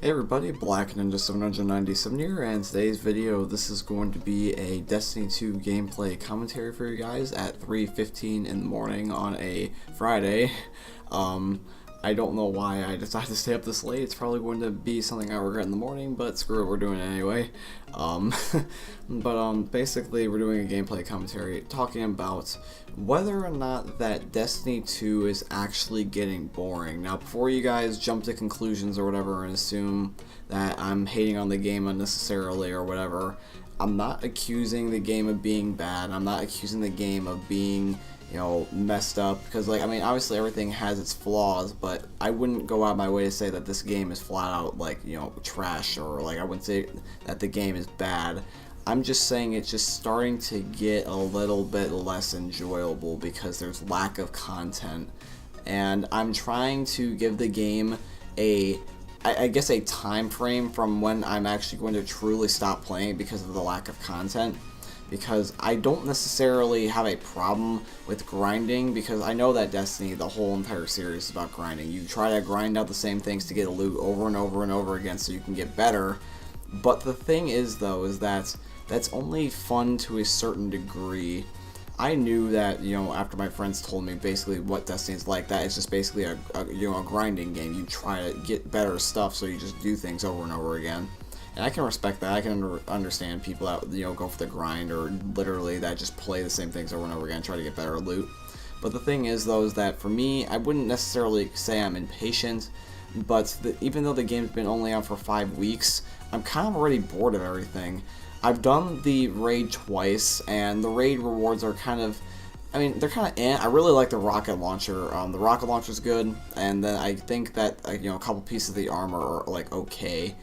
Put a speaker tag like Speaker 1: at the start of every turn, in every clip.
Speaker 1: Hey everybody, Black Ninja 797 here, and today's video, this is going to be a Destiny 2 gameplay commentary for you guys at 3:15 in the morning on a Friday. I don't know why I decided to stay up this late. It's probably going to be something I regret in the morning, but screw it, we're doing it anyway. Basically we're doing a gameplay commentary talking about whether or not that Destiny 2 is actually getting boring. Now, before you guys jump to conclusions or whatever and assume that I'm hating on the game unnecessarily or whatever, I'm not accusing the game of being bad. I'm not accusing the game of being, messed up, because obviously everything has its flaws, but I wouldn't go out my way to say that this game is flat out trash, or I wouldn't say that the game is bad. I'm just saying it's just starting to get a little bit less enjoyable because there's lack of content, and I'm trying to give the game I guess a time frame from when I'm actually going to truly stop playing because of the lack of content. Because I don't necessarily have a problem with grinding, because I know that Destiny, the whole entire series, is about grinding. You try to grind out the same things to get a loot over and over and over again so you can get better. But the thing is, though, is that that's only fun to a certain degree. I knew that, after my friends told me basically what Destiny's like, that it's just basically a grinding game. You try to get better stuff, so you just do things over and over again. And I can respect that. I can understand people that, go for the grind, or literally that just play the same things over and over again and try to get better loot. But the thing is, though, is that for me, I wouldn't necessarily say I'm impatient, but even though the game's been only out for 5 weeks, I'm kind of already bored of everything. I've done the raid twice, and the raid rewards are kind of, they're kind of I really like the rocket launcher. The rocket launcher's good, and then I think that, a couple pieces of the armor are, okay.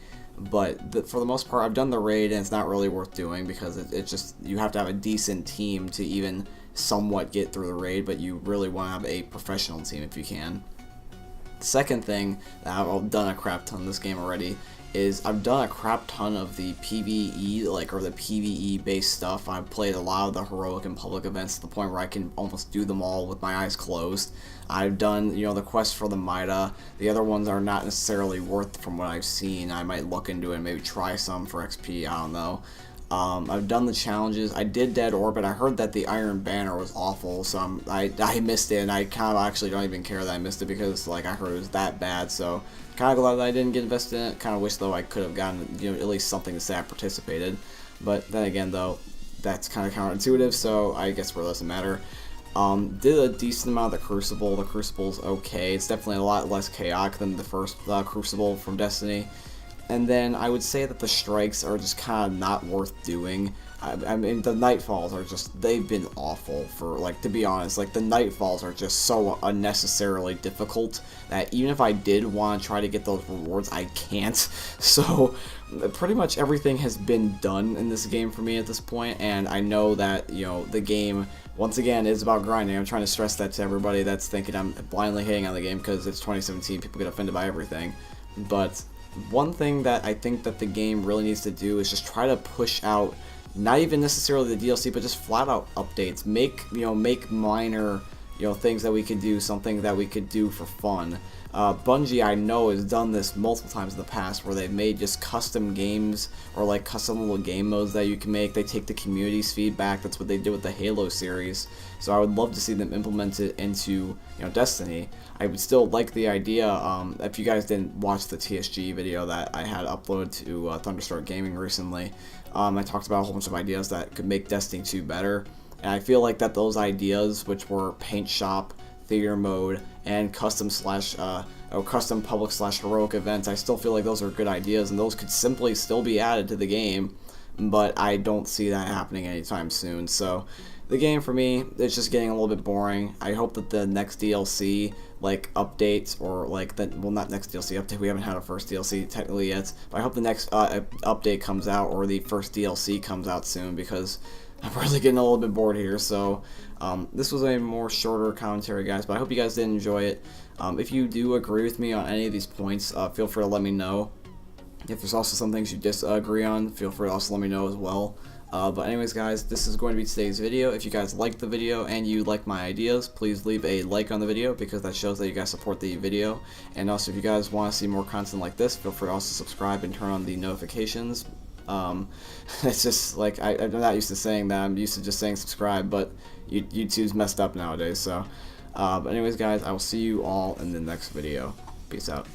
Speaker 1: But for the most part, I've done the raid, and it's not really worth doing, because it's just, you have to have a decent team to even somewhat get through the raid, but you really want to have a professional team if you can. The second thing that I've done a crap ton of this game already is I've done a crap ton of the PvE, or the PvE based stuff. I've played a lot of the heroic and public events to the point where I can almost do them all with my eyes closed. I've done, the quest for the Mida. The other ones are not necessarily worth from what I've seen. I might look into it and maybe try some for XP, I don't know. I've done the challenges. I did Dead Orbit. I heard that the Iron Banner was awful, so I missed it, and I kind of actually don't even care that I missed it, because I heard it was that bad. So kind of glad that I didn't get invested in it. Kind of wish, though, I could have gotten at least something to say I participated. But then again, though, that's kind of counterintuitive, so I guess it doesn't matter. Did a decent amount of the Crucible. The Crucible's okay. It's definitely a lot less chaotic than the first Crucible from Destiny. And then I would say that the strikes are just kind of not worth doing. I mean, the Nightfalls are just, they've been awful for, to be honest. The Nightfalls are just so unnecessarily difficult that even if I did want to try to get those rewards, I can't. So, pretty much everything has been done in this game for me at this point, and I know that, the game, once again, is about grinding. I'm trying to stress that to everybody that's thinking I'm blindly hating on the game because it's 2017, people get offended by everything. But one thing that I think that the game really needs to do is just try to push out, not even necessarily the DLC, but just flat out updates. Make minor, things that we could do, something that we could do for fun. Bungie, I know, has done this multiple times in the past, where they've made just custom games, or custom little game modes that you can make. They take the community's feedback. That's what they did with the Halo series. So I would love to see them implement it into, Destiny. I would still like the idea. If you guys didn't watch the TSG video that I had uploaded to Thunderstorm Gaming recently, I talked about a whole bunch of ideas that could make Destiny 2 better. And I feel like that those ideas, which were paint shop, theater mode, and custom public / heroic events, I still feel like those are good ideas, and those could simply still be added to the game, but I don't see that happening anytime soon. So the game, for me, it's just getting a little bit boring. I hope that the next DLC, updates, or well, not next DLC update, we haven't had a first DLC technically yet, but I hope the next update comes out, or the first DLC comes out soon, because I'm really getting a little bit bored here. So this was a more shorter commentary, guys, but I hope you guys did enjoy it. If you do agree with me on any of these points, feel free to let me know. If there's also some things you disagree on, feel free to also let me know as well. But anyways guys, this is going to be today's video. If you guys liked the video and you like my ideas, please leave a like on the video because that shows that you guys support the video. And also if you guys want to see more content like this, feel free to also subscribe and turn on the notifications. It's just like I'm not used to saying that. I'm used to just saying subscribe, but YouTube's messed up nowadays. So but anyways guys, I will see you all in the next video. Peace out.